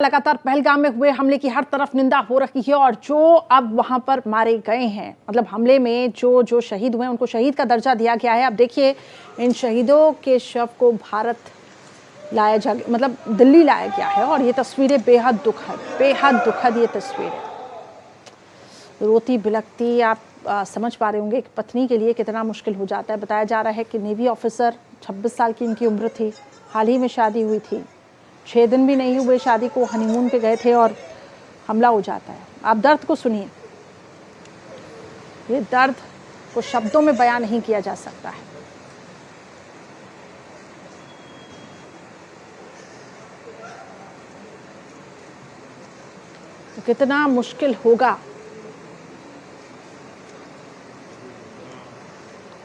लगातार पहलगाम में हुए हमले की हर तरफ निंदा हो रही है और जो अब वहां पर मारे गए हैं, मतलब हमले में जो शहीद हुए हैं उनको शहीद का दर्जा दिया गया है। अब देखिए, इन शहीदों के शव को भारत लाया जा मतलब दिल्ली लाया गया है और ये तस्वीरें बेहद दुखद ये तस्वीरें रोती बिलखती आप समझ पा रहे होंगे। एक पत्नी के लिए कितना मुश्किल हो जाता है। बताया जा रहा है कि नेवी ऑफिसर 26 साल की इनकी उम्र थी, हाल ही में शादी हुई थी, 6 दिन भी नहीं हुए शादी को, हनीमून पे गए थे और हमला हो जाता है। आप दर्द को सुनिए, ये दर्द को शब्दों में बयां नहीं किया जा सकता है। तो कितना मुश्किल होगा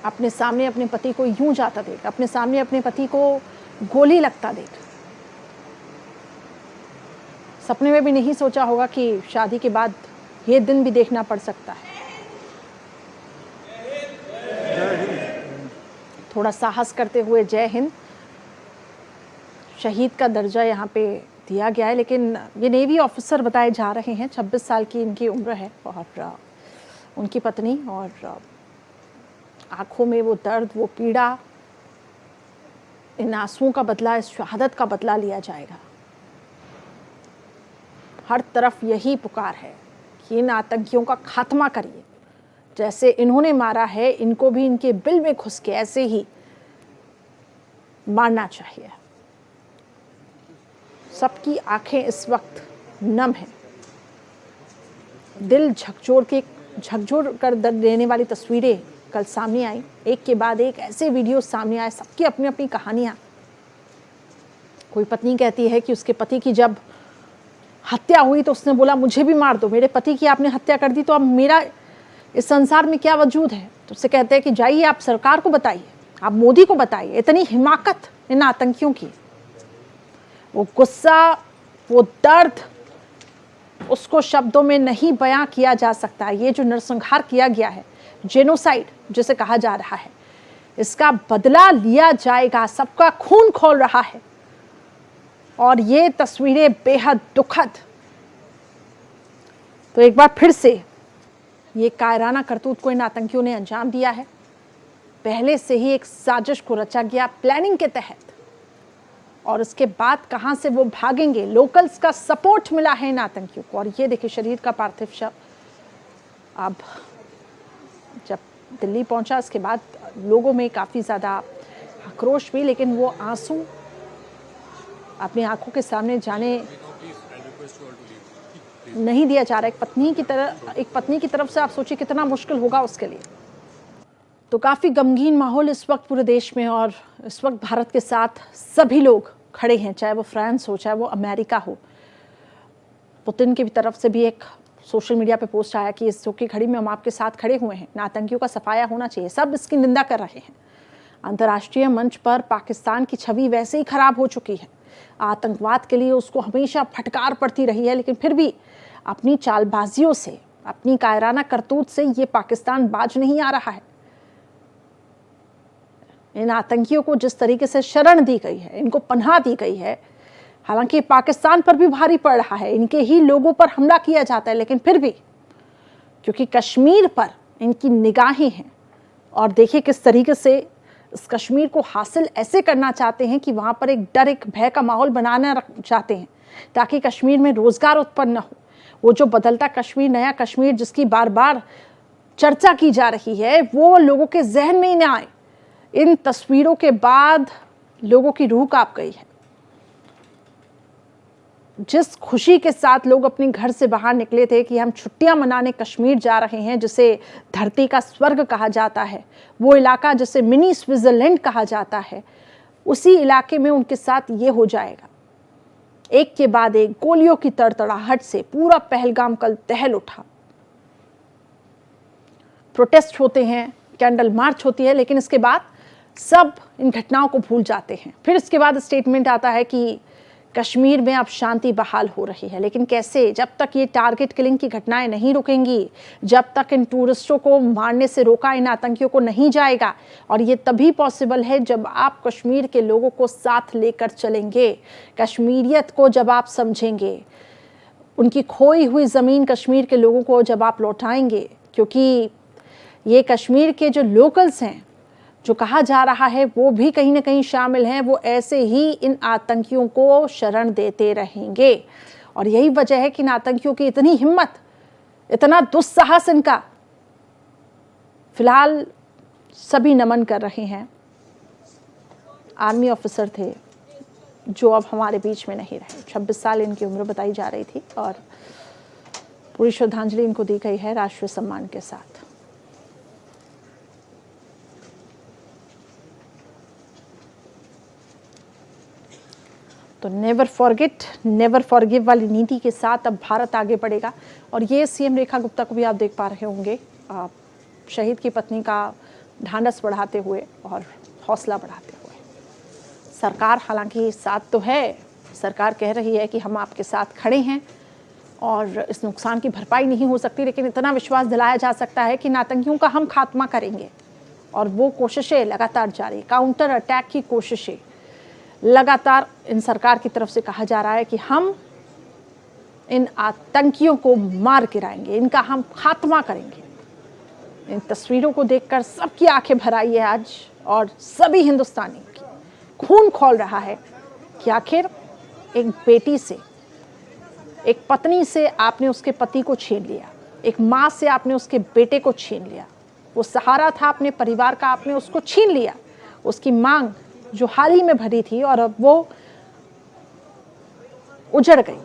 अपने सामने अपने पति को यूं जाता देख, अपने सामने अपने पति को गोली लगता देख। सपने में भी नहीं सोचा होगा कि शादी के बाद ये दिन भी देखना पड़ सकता है। थोड़ा साहस करते हुए जय हिंद, शहीद का दर्जा यहाँ पे दिया गया है। लेकिन ये नेवी ऑफिसर बताए जा रहे हैं, 26 साल की इनकी उम्र है और उनकी पत्नी, और आंखों में वो दर्द, वो पीड़ा, इन आंसुओं का बदला, इस शहादत का बदला लिया जाएगा। हर तरफ यही पुकार है कि इन आतंकियों का खात्मा करिए। जैसे इन्होंने मारा है, इनको भी इनके बिल में घुस के ऐसे ही मारना चाहिए। सबकी आंखें इस वक्त नम हैं, दिल झकझोर कर दर्द देने वाली तस्वीरें कल सामने आई। एक के बाद एक ऐसे वीडियो सामने आए, सबकी अपनी अपनी कहानियां। कोई पत्नी कहती है कि उसके पति की जब हत्या हुई तो उसने बोला मुझे भी मार दो, मेरे पति की आपने हत्या कर दी तो अब मेरा इस संसार में क्या वजूद है। तो उससे कहते हैं कि जाइए आप सरकार को बताइए, आप मोदी को बताइए। इतनी हिमाकत इन आतंकियों की, वो गुस्सा, वो दर्द, उसको शब्दों में नहीं बयां किया जा सकता। ये जो नरसंहार किया गया है, जेनोसाइड जिसे कहा जा रहा है, इसका बदला लिया जाएगा। सबका खून खौल रहा है और ये तस्वीरें बेहद दुखद। तो एक बार फिर से ये कायराना करतूत को इन आतंकियों ने अंजाम दिया है। पहले से ही एक साजिश को रचा गया प्लानिंग के तहत, और इसके बाद कहां से वो भागेंगे। लोकल्स का सपोर्ट मिला है इन आतंकियों को। और ये देखिए, शरीर का पार्थिव शव अब जब दिल्ली पहुंचा, इसके बाद लोगों में काफ़ी ज़्यादा आक्रोश भी, लेकिन वो आंसू अपनी आंखों के सामने जाने नहीं दिया जा रहा। एक पत्नी की तरफ से आप सोचिए कितना मुश्किल होगा उसके लिए। तो काफ़ी गमगीन माहौल इस वक्त पूरे देश में, और इस वक्त भारत के साथ सभी लोग खड़े हैं, चाहे वो फ्रांस हो, चाहे वो अमेरिका हो। पुतिन की तरफ से भी एक सोशल मीडिया पे पोस्ट आया कि इस की घड़ी में हम आपके साथ खड़े हुए हैं, आतंकियों का सफाया होना चाहिए। सब इसकी निंदा कर रहे हैं। अंतर्राष्ट्रीय मंच पर पाकिस्तान की छवि वैसे ही खराब हो चुकी है। आतंकवाद के लिए उसको हमेशा फटकार पड़ती रही है, लेकिन फिर भी अपनी चालबाजियों से, अपनी कायराना करतूत से ये पाकिस्तान बाज नहीं आ रहा है। इन आतंकियों को जिस तरीके से शरण दी गई है, इनको पनाह दी गई है, हालांकि पाकिस्तान पर भी भारी पड़ रहा है, इनके ही लोगों पर हमला किया जाता है, लेकिन फिर भी क्योंकि कश्मीर पर इनकी निगाहें हैं, और देखिए किस तरीके से इस कश्मीर को हासिल ऐसे करना चाहते हैं कि वहाँ पर एक डर, एक भय का माहौल बनाना चाहते हैं, ताकि कश्मीर में रोजगार उत्पन्न न हो। वो जो बदलता कश्मीर, नया कश्मीर जिसकी बार बार चर्चा की जा रही है, वो लोगों के जहन में ही ना आए। इन तस्वीरों के बाद लोगों की रूह कांप गई है। जिस खुशी के साथ लोग अपने घर से बाहर निकले थे कि हम छुट्टियां मनाने कश्मीर जा रहे हैं, जिसे धरती का स्वर्ग कहा जाता है, वो इलाका जिसे मिनी स्विट्जरलैंड कहा जाता है, उसी इलाके में उनके साथ ये हो जाएगा। एक के बाद एक गोलियों की तड़तड़ाहट से पूरा पहलगाम कल दहल उठा। प्रोटेस्ट होते हैं, कैंडल मार्च होती है, लेकिन इसके बाद सब इन घटनाओं को भूल जाते हैं। फिर इसके बाद स्टेटमेंट आता है कि कश्मीर में अब शांति बहाल हो रही है, लेकिन कैसे? जब तक ये टारगेट किलिंग की घटनाएं नहीं रुकेंगी, जब तक इन टूरिस्टों को मारने से रोका, इन आतंकियों को नहीं जाएगा। और ये तभी पॉसिबल है जब आप कश्मीर के लोगों को साथ लेकर चलेंगे, कश्मीरियत को जब आप समझेंगे, उनकी खोई हुई ज़मीन कश्मीर के लोगों को जब आप लौटाएंगे। क्योंकि ये कश्मीर के जो लोकल्स हैं, जो कहा जा रहा है, वो भी कहीं ना कहीं शामिल हैं, वो ऐसे ही इन आतंकियों को शरण देते रहेंगे। और यही वजह है कि इन आतंकियों की इतनी हिम्मत, इतना दुस्साहस इनका। फिलहाल सभी नमन कर रहे हैं। आर्मी ऑफिसर थे जो अब हमारे बीच में नहीं रहे। 26 साल इनकी उम्र बताई जा रही थी और पूरी श्रद्धांजलि इनको दी गई है राष्ट्रीय सम्मान के साथ। तो नेवर फॉरगेट नेवर फॉरगिव वाली नीति के साथ अब भारत आगे बढ़ेगा। और ये सीएम रेखा गुप्ता को भी आप देख पा रहे होंगे, शहीद की पत्नी का ढांढस बढ़ाते हुए और हौसला बढ़ाते हुए। सरकार हालांकि साथ तो है, सरकार कह रही है कि हम आपके साथ खड़े हैं और इस नुकसान की भरपाई नहीं हो सकती, लेकिन इतना विश्वास दिलाया जा सकता है कि इन आतंकियों का हम खात्मा करेंगे। और वो कोशिशें लगातार जारी, काउंटर अटैक की कोशिशें लगातार इन सरकार की तरफ से कहा जा रहा है कि हम इन आतंकियों को मार गिराएंगे, इनका हम खात्मा करेंगे। इन तस्वीरों को देखकर सबकी आंखें भर आई है आज, और सभी हिंदुस्तानी की खून खौल रहा है कि आखिर एक बेटी से, एक पत्नी से आपने उसके पति को छीन लिया, एक माँ से आपने उसके बेटे को छीन लिया, वो सहारा था अपने परिवार का, आपने उसको छीन लिया, उसकी मांग जो हाल ही में भरी थी और अब वो उजड़ गई।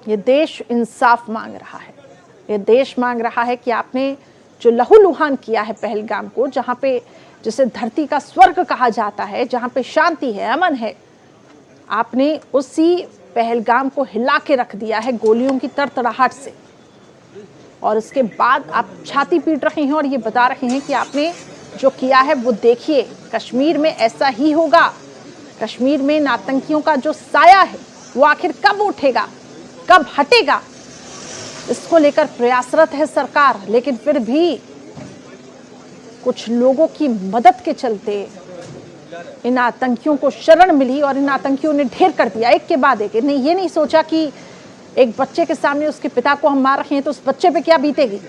ये देश इंसाफ मांग रहा है, ये देश मांग रहा है कि आपने जो लहूलुहान किया है पहलगाम को, जहाँ पे जिसे धरती का स्वर्ग कहा जाता है, जहाँ पे शांति है, अमन है, आपने उसी पहलगाम को हिला के रख दिया है गोलियों की तड़तड़ाहट से। और इसके बाद आप छाती पीट रहे हैं और ये बता रहे हैं कि आपने जो किया है वो देखिए, कश्मीर में ऐसा ही होगा। कश्मीर में आतंकियों का जो साया है वो आखिर कब उठेगा, कब हटेगा, इसको लेकर प्रयासरत है सरकार। लेकिन फिर भी कुछ लोगों की मदद के चलते इन आतंकियों को शरण मिली और इन आतंकियों ने ढेर कर दिया, एक के बाद एक। नहीं, ये नहीं सोचा कि एक बच्चे के सामने उसके पिता को हम मार रहे हैं तो उस बच्चे पे क्या बीतेगी।